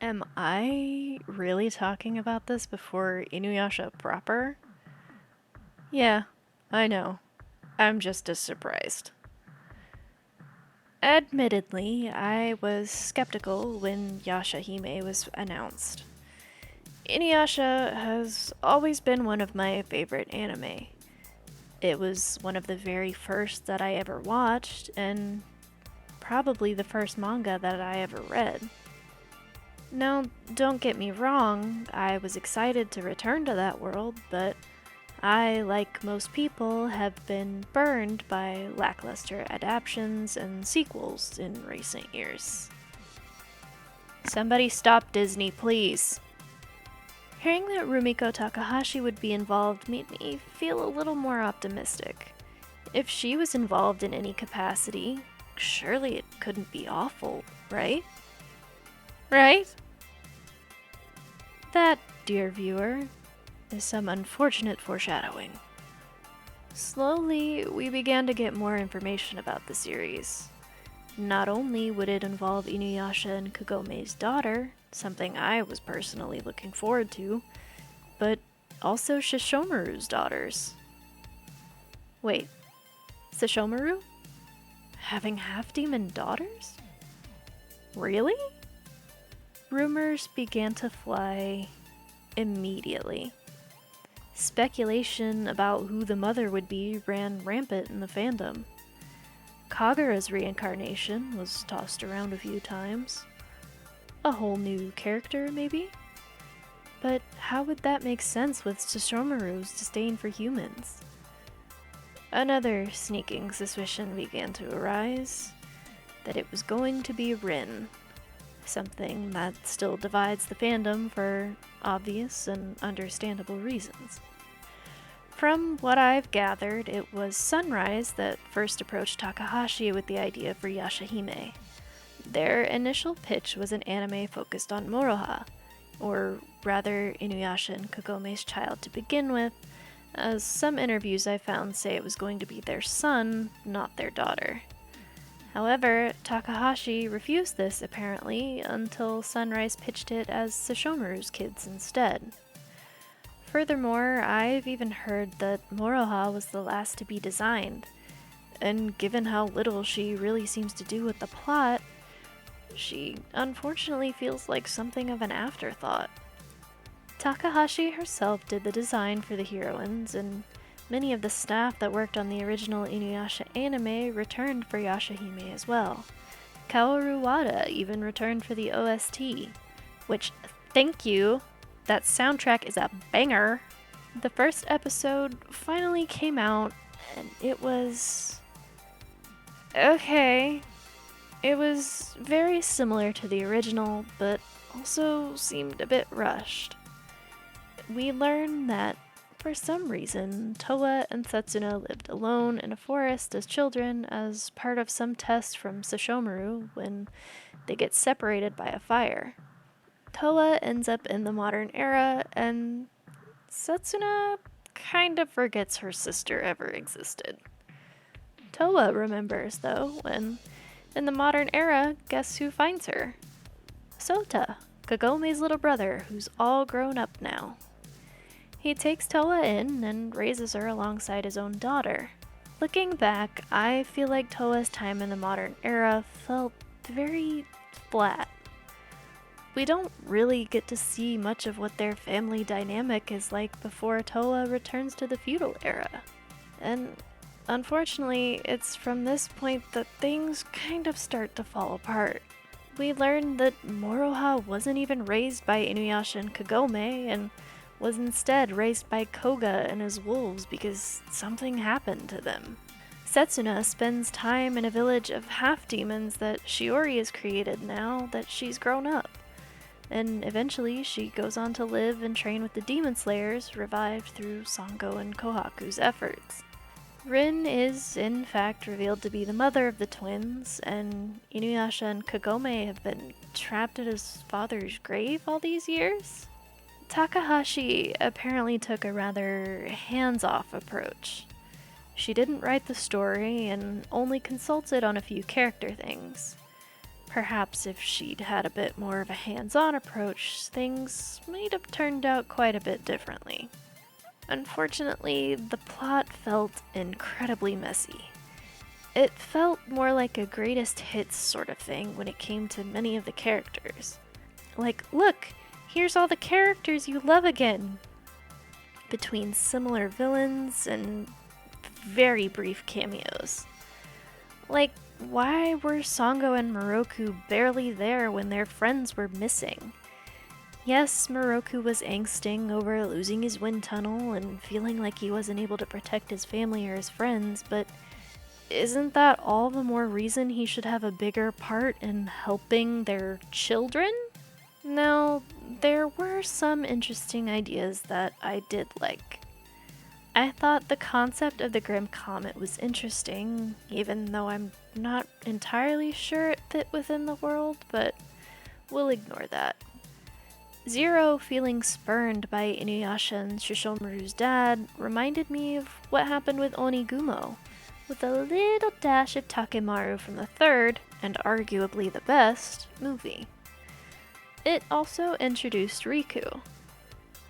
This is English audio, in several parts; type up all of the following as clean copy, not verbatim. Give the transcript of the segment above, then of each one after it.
Am I really talking about this before Inuyasha proper? Yeah, I know. I'm just as surprised. Admittedly, I was skeptical when Yashahime was announced. Inuyasha has always been one of my favorite anime. It was one of the very first that I ever watched, and probably the first manga that I ever read. Now, don't get me wrong, I was excited to return to that world, but I, like most people, have been burned by lackluster adaptations and sequels in recent years. Somebody stop Disney, please. Hearing that Rumiko Takahashi would be involved made me feel a little more optimistic. If she was involved in any capacity, surely it couldn't be awful, right? Right? That, dear viewer, is some unfortunate foreshadowing. Slowly, we began to get more information about the series. Not only would it involve Inuyasha and Kagome's daughter, something I was personally looking forward to, but also Shishomaru's daughters. Wait, Shishomaru? Having half-demon daughters? Really? Rumors began to fly immediately. Speculation about who the mother would be ran rampant in the fandom. Kagura's reincarnation was tossed around a few times. A whole new character, maybe? But how would that make sense with Sesshomaru's disdain for humans? Another sneaking suspicion began to arise, that it was going to be Rin, something that still divides the fandom for obvious and understandable reasons. From what I've gathered, it was Sunrise that first approached Takahashi with the idea for Yashahime. Their initial pitch was an anime focused on Moroha, or rather Inuyasha and Kagome's child to begin with, as some interviews I found say it was going to be their son, not their daughter. However, Takahashi refused this apparently until Sunrise pitched it as Sesshomaru's kids instead. Furthermore, I've even heard that Moroha was the last to be designed, and given how little she really seems to do with the plot, she unfortunately feels like something of an afterthought. Takahashi herself did the design for the heroines, and many of the staff that worked on the original Inuyasha anime returned for Yashahime as well. Kaoru Wada even returned for the OST, which, thank you, that soundtrack is a banger. The first episode finally came out, and it was... okay. It was very similar to the original, but also seemed a bit rushed. We learned that, for some reason, Towa and Setsuna lived alone in a forest as children as part of some test from Sesshomaru when they get separated by a fire. Towa ends up in the modern era, and Setsuna kind of forgets her sister ever existed. Towa remembers, though, when, in the modern era, guess who finds her? Sota, Kagome's little brother, who's all grown up now. He takes Towa in and raises her alongside his own daughter. Looking back, I feel like Towa's time in the modern era felt very flat. We don't really get to see much of what their family dynamic is like before Towa returns to the feudal era. And unfortunately, it's from this point that things kind of start to fall apart. We learn that Moroha wasn't even raised by Inuyasha and Kagome, and was instead raised by Koga and his wolves because something happened to them. Setsuna spends time in a village of half-demons that Shiori has created now that she's grown up. And eventually she goes on to live and train with the Demon Slayers, revived through Sango and Kohaku's efforts. Rin is, in fact, revealed to be the mother of the twins, and Inuyasha and Kagome have been trapped at his father's grave all these years? Takahashi apparently took a rather hands-off approach. She didn't write the story and only consulted on a few character things. Perhaps if she'd had a bit more of a hands-on approach, things might have turned out quite a bit differently. Unfortunately, the plot felt incredibly messy. It felt more like a greatest hits sort of thing when it came to many of the characters. Like, look, here's all the characters you love again! Between similar villains and very brief cameos. Like, why were Sango and Moroku barely there when their friends were missing? Yes, Moroku was angsting over losing his wind tunnel and feeling like he wasn't able to protect his family or his friends, but isn't that all the more reason he should have a bigger part in helping their children? Now, there were some interesting ideas that I did like. I thought the concept of the Grim Comet was interesting, even though I'm not entirely sure it fit within the world, but we'll ignore that. Zero feeling spurned by Inuyasha and Shishomaru's dad reminded me of what happened with Onigumo, with a little dash of Takemaru from the third, and arguably the best, movie. It also introduced Riku.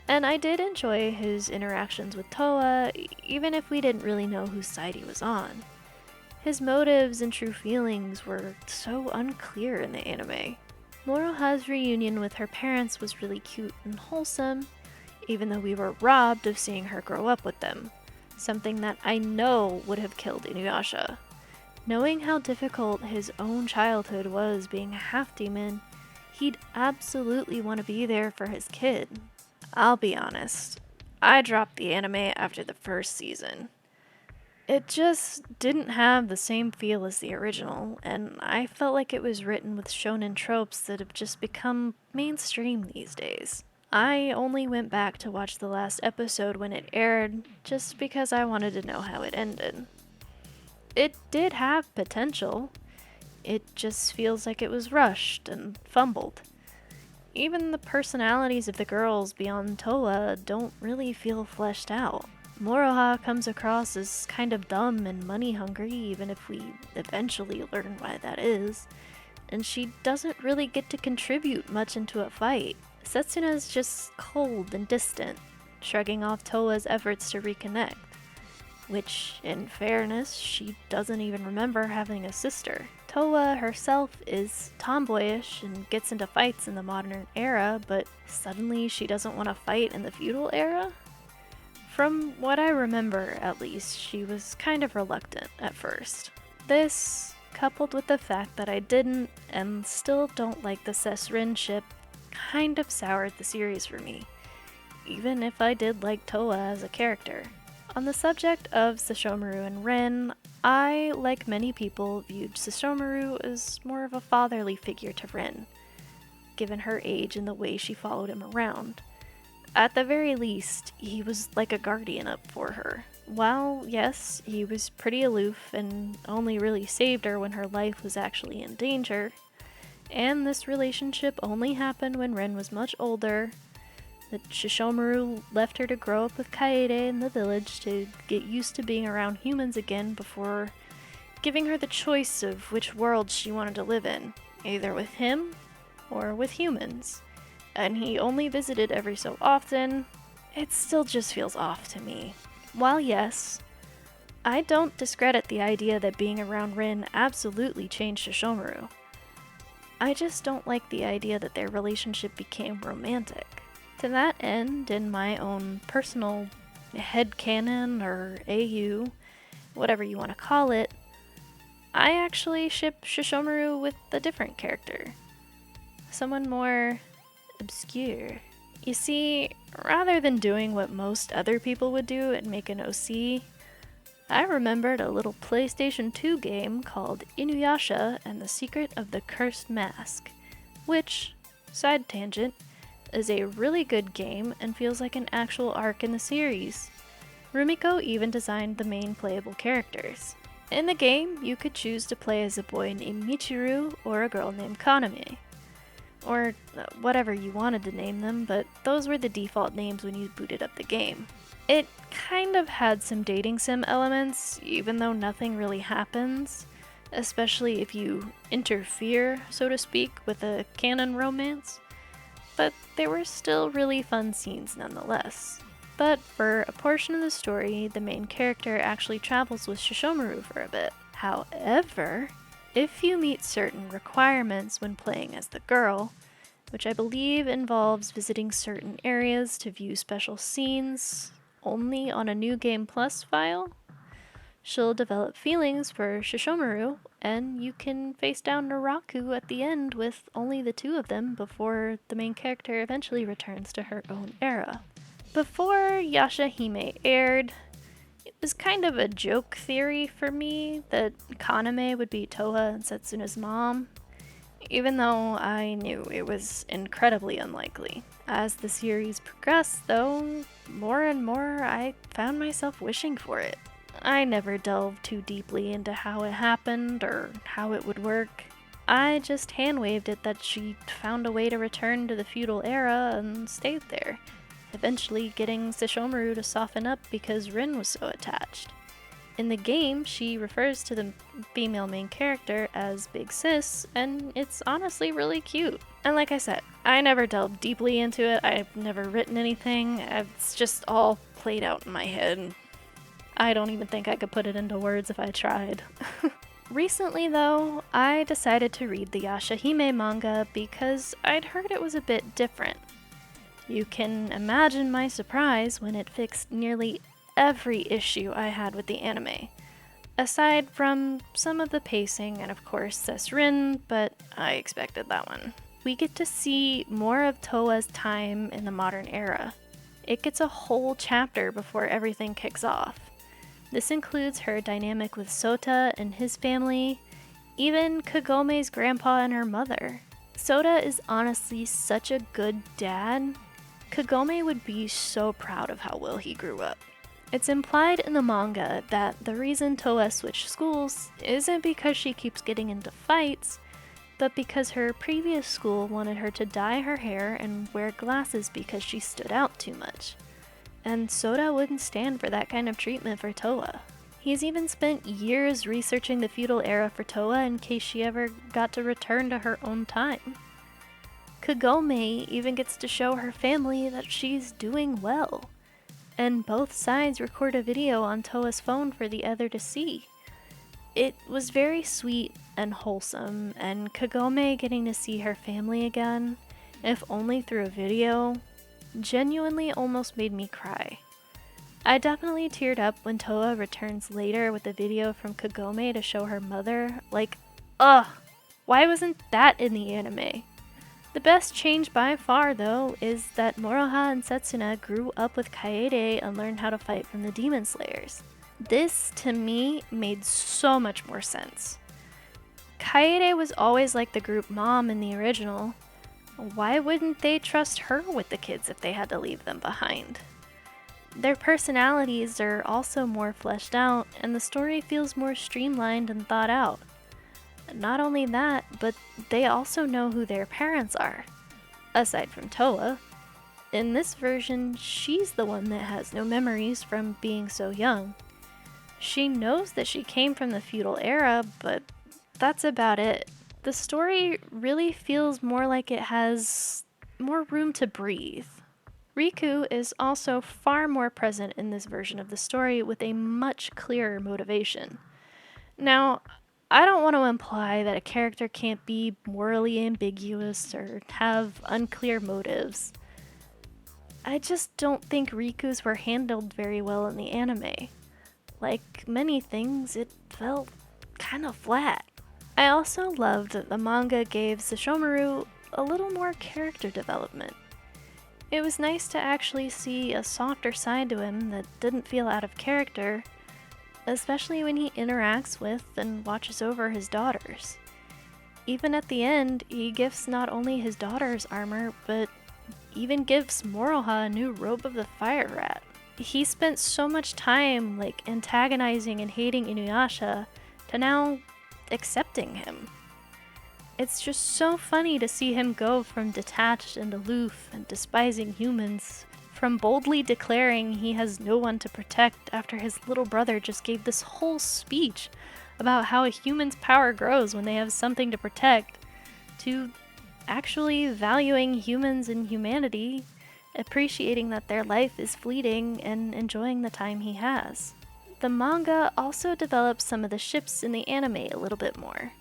And I did enjoy his interactions with Toa, even if we didn't really know whose side he was on. His motives and true feelings were so unclear in the anime. Moroha's reunion with her parents was really cute and wholesome, even though we were robbed of seeing her grow up with them, something that I know would have killed Inuyasha. Knowing how difficult his own childhood was being a half-demon, he'd absolutely want to be there for his kid. I'll be honest, I dropped the anime after the first season. It just didn't have the same feel as the original, and I felt like it was written with shonen tropes that have just become mainstream these days. I only went back to watch the last episode when it aired, just because I wanted to know how it ended. It did have potential. It just feels like it was rushed and fumbled. Even the personalities of the girls beyond Toa don't really feel fleshed out. Moroha comes across as kind of dumb and money-hungry, even if we eventually learn why that is, and she doesn't really get to contribute much into a fight. Setsuna's just cold and distant, shrugging off Toa's efforts to reconnect, which, in fairness, she doesn't even remember having a sister. Toa herself is tomboyish and gets into fights in the modern era, but suddenly she doesn't want to fight in the feudal era? From what I remember, at least, she was kind of reluctant at first. This, coupled with the fact that I didn't and still don't like the Sess-Rin ship, kind of soured the series for me, even if I did like Toa as a character. On the subject of Sesshomaru and Rin, I, like many people, viewed Sesshomaru as more of a fatherly figure to Rin, given her age and the way she followed him around. At the very least, he was like a guardian up for her. While, yes, he was pretty aloof and only really saved her when her life was actually in danger, and this relationship only happened when Rin was much older, that Shishomaru left her to grow up with Kaede in the village to get used to being around humans again before giving her the choice of which world she wanted to live in, either with him or with humans. And he only visited every so often, it still just feels off to me. While yes, I don't discredit the idea that being around Rin absolutely changed Shishomaru. I just don't like the idea that their relationship became romantic. To that end, in my own personal headcanon or AU, whatever you want to call it, I actually ship Shishomaru with a different character. Someone more obscure. You see, rather than doing what most other people would do and make an OC, I remembered a little PlayStation 2 game called Inuyasha and the Secret of the Cursed Mask, which, side tangent, is a really good game and feels like an actual arc in the series. Rumiko even designed the main playable characters. In the game, you could choose to play as a boy named Michiru or a girl named Kaname. Or whatever you wanted to name them, but those were the default names when you booted up the game. It kind of had some dating sim elements, even though nothing really happens, especially if you interfere, so to speak, with a canon romance. But they were still really fun scenes nonetheless. But for a portion of the story, the main character actually travels with Shishomaru for a bit. However, if you meet certain requirements when playing as the girl, which I believe involves visiting certain areas to view special scenes only on a New Game Plus file, she'll develop feelings for Shishomaru, and you can face down Naraku at the end with only the two of them before the main character eventually returns to her own era. Before Yashahime aired, it was kind of a joke theory for me that Kaname would be Towa and Setsuna's mom, even though I knew it was incredibly unlikely. As the series progressed, though, more and more I found myself wishing for it. I never delved too deeply into how it happened or how it would work. I just hand-waved it that she found a way to return to the feudal era and stayed there, eventually getting Sesshomaru to soften up because Rin was so attached. In the game, she refers to the female main character as Big Sis, and it's honestly really cute. And like I said, I never delved deeply into it, I've never written anything, it's just all played out in my head. I don't even think I could put it into words if I tried. Recently though, I decided to read the Yashahime manga because I'd heard it was a bit different. You can imagine my surprise when it fixed nearly every issue I had with the anime, aside from some of the pacing and of course Rin, but I expected that one. We get to see more of Towa's time in the modern era. It gets a whole chapter before everything kicks off. This includes her dynamic with Sota and his family, even Kagome's grandpa and her mother. Sota is honestly such a good dad. Kagome would be so proud of how well he grew up. It's implied in the manga that the reason Towa switched schools isn't because she keeps getting into fights, but because her previous school wanted her to dye her hair and wear glasses because she stood out too much. And Sota wouldn't stand for that kind of treatment for Towa. He's even spent years researching the feudal era for Towa in case she ever got to return to her own time. Kagome even gets to show her family that she's doing well, and both sides record a video on Towa's phone for the other to see. It was very sweet and wholesome, and Kagome getting to see her family again, if only through a video, genuinely almost made me cry. I definitely teared up when Towa returns later with a video from Kagome to show her mother, like, ugh, why wasn't that in the anime? The best change by far, though, is that Moroha and Setsuna grew up with Kaede and learned how to fight from the Demon Slayers. This, to me, made so much more sense. Kaede was always like the group mom in the original. Why wouldn't they trust her with the kids if they had to leave them behind? Their personalities are also more fleshed out, and the story feels more streamlined and thought out. Not only that, but they also know who their parents are, aside from Towa. In this version, she's the one that has no memories from being so young. She knows that she came from the feudal era, but that's about it. The story really feels more like it has more room to breathe. Riku is also far more present in this version of the story with a much clearer motivation. Now, I don't want to imply that a character can't be morally ambiguous or have unclear motives. I just don't think Riku's were handled very well in the anime. Like many things, it felt kind of flat. I also loved that the manga gave Sesshomaru a little more character development. It was nice to actually see a softer side to him that didn't feel out of character, especially when he interacts with and watches over his daughters. Even at the end, he gifts not only his daughter's armor, but even gives Moroha a new robe of the fire rat. He spent so much time antagonizing and hating Inuyasha to now accepting him. It's just so funny to see him go from detached and aloof and despising humans for from boldly declaring he has no one to protect after his little brother just gave this whole speech about how a human's power grows when they have something to protect, to actually valuing humans and humanity, appreciating that their life is fleeting, and enjoying the time he has. The manga also develops some of the ships in the anime a little bit more.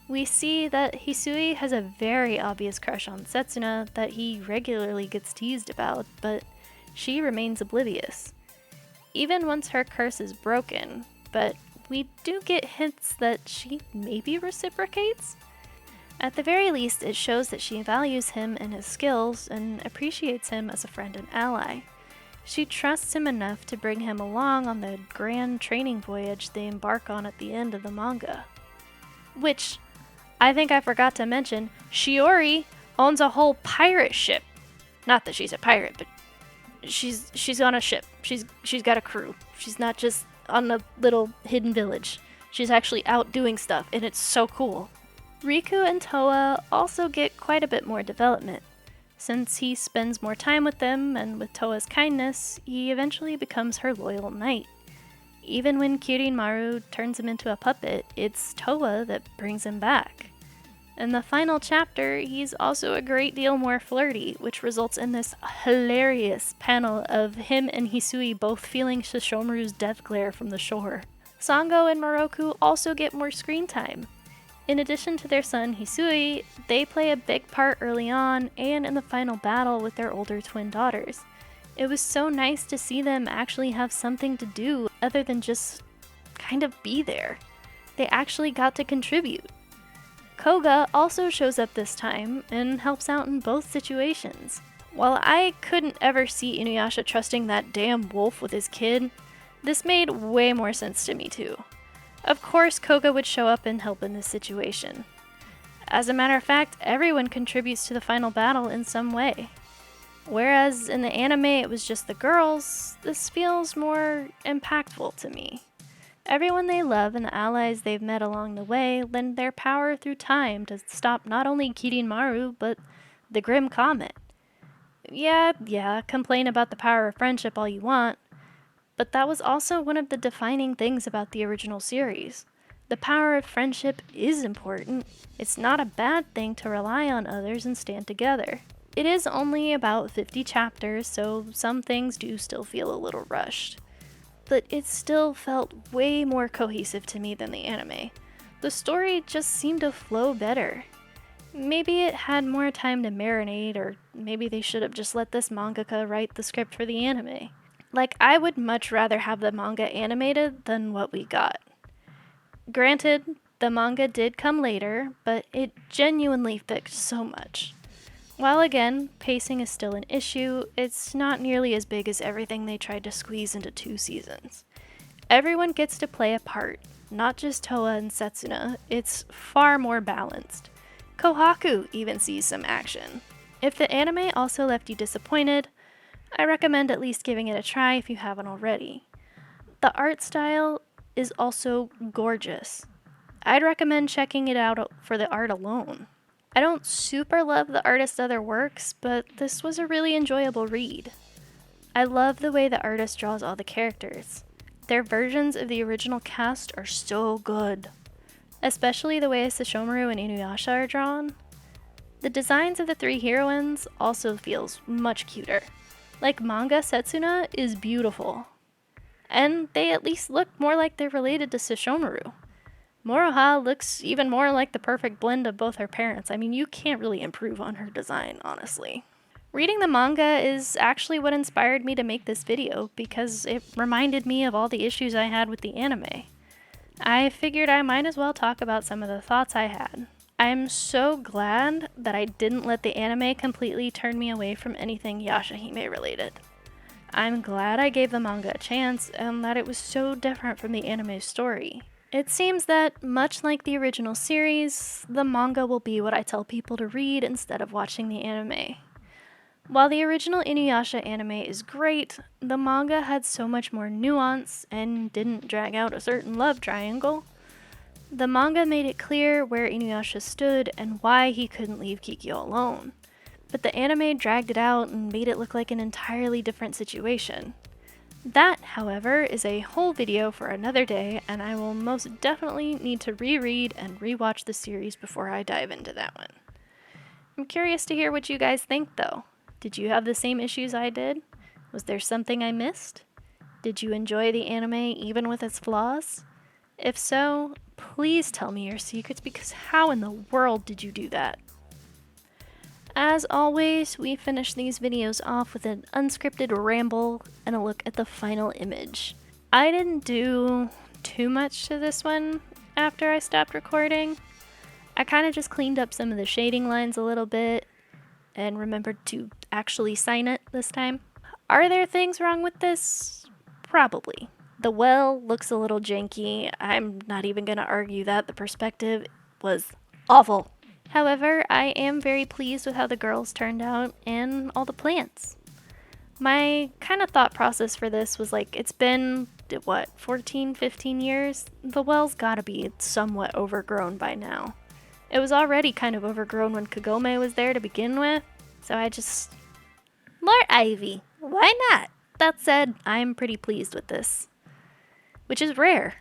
We see that Hisui has a very obvious crush on Setsuna that he regularly gets teased about, but she remains oblivious. Even once her curse is broken, but we do get hints that she maybe reciprocates. At the very least, it shows that she values him and his skills and appreciates him as a friend and ally. She trusts him enough to bring him along on the grand training voyage they embark on at the end of the manga. Which, I think I forgot to mention, Shiori owns a whole pirate ship. Not that she's a pirate, but she's on a ship. She's got a crew. She's not just on a little hidden village. She's actually out doing stuff, and it's so cool. Riku and Towa also get quite a bit more development. Since he spends more time with them, and with Towa's kindness, he eventually becomes her loyal knight. Even when Kirinmaru turns him into a puppet, it's Towa that brings him back. In the final chapter, he's also a great deal more flirty, which results in this hilarious panel of him and Hisui both feeling Sesshomaru's death glare from the shore. Sango and Moroku also get more screen time. In addition to their son Hisui, they play a big part early on and in the final battle with their older twin daughters. It was so nice to see them actually have something to do other than just kind of be there. They actually got to contribute. Koga also shows up this time and helps out in both situations. While I couldn't ever see Inuyasha trusting that damn wolf with his kid, this made way more sense to me too. Of course, Koga would show up and help in this situation. As a matter of fact, everyone contributes to the final battle in some way. Whereas in the anime it was just the girls, this feels more impactful to me. Everyone they love and the allies they've met along the way lend their power through time to stop not only Kirinmaru, but the Grim Comet. Yeah, complain about the power of friendship all you want, but that was also one of the defining things about the original series. The power of friendship is important. It's not a bad thing to rely on others and stand together. It is only about 50 chapters, so some things do still feel a little rushed. But it still felt way more cohesive to me than the anime. The story just seemed to flow better. Maybe it had more time to marinate, or maybe they should have just let this mangaka write the script for the anime. Like, I would much rather have the manga animated than what we got. Granted, the manga did come later, but it genuinely fixed so much. While again, pacing is still an issue, it's not nearly as big as everything they tried to squeeze into 2 seasons. Everyone gets to play a part, not just Towa and Setsuna. It's far more balanced. Kohaku even sees some action. If the anime also left you disappointed, I recommend at least giving it a try if you haven't already. The art style is also gorgeous. I'd recommend checking it out for the art alone. I don't super love the artist's other works, but this was a really enjoyable read. I love the way the artist draws all the characters. Their versions of the original cast are so good, especially the way Sesshomaru and Inuyasha are drawn. The designs of the 3 heroines also feels much cuter. Like, manga Setsuna is beautiful. And they at least look more like they're related to Sesshomaru. Moroha looks even more like the perfect blend of both her parents. I mean, you can't really improve on her design, honestly. Reading the manga is actually what inspired me to make this video, because it reminded me of all the issues I had with the anime. I figured I might as well talk about some of the thoughts I had. I'm so glad that I didn't let the anime completely turn me away from anything Yashahime related. I'm glad I gave the manga a chance, and that it was so different from the anime's story. It seems that, much like the original series, the manga will be what I tell people to read instead of watching the anime. While the original Inuyasha anime is great, the manga had so much more nuance and didn't drag out a certain love triangle. The manga made it clear where Inuyasha stood and why he couldn't leave Kikyo alone. but the anime dragged it out and made it look like an entirely different situation. That, however, is a whole video for another day, and I will most definitely need to reread and rewatch the series before I dive into that one. I'm curious to hear what you guys think, though. Did you have the same issues I did? Was there something I missed? Did you enjoy the anime even with its flaws? If so, please tell me your secrets, because how in the world did you do that? As always, we finish these videos off with an unscripted ramble and a look at the final image. I didn't do too much to this one after I stopped recording. I kind of just cleaned up some of the shading lines a little bit and remembered to actually sign it this time. Are there things wrong with this? Probably. The well looks a little janky. I'm not even going to argue that. The perspective was awful. However, I am very pleased with how the girls turned out and all the plants. My kind of thought process for this was like, it's been, 14, 15 years? The well's gotta be somewhat overgrown by now. It was already kind of overgrown when Kagome was there to begin with, so I just... more ivy. Why not? That said, I'm pretty pleased with this. Which is rare.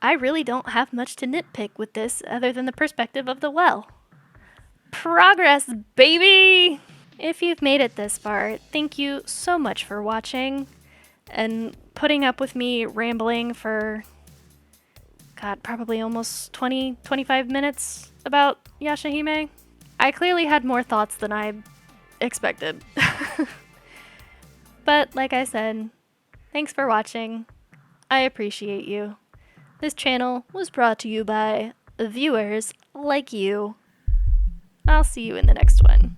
I really don't have much to nitpick with this other than the perspective of the well. Progress, baby! If you've made it this far, thank you so much for watching and putting up with me rambling for, probably almost 20, 25 minutes about Yashahime. I clearly had more thoughts than I expected. But like I said, thanks for watching. I appreciate you. This channel was brought to you by viewers like you. I'll see you in the next one.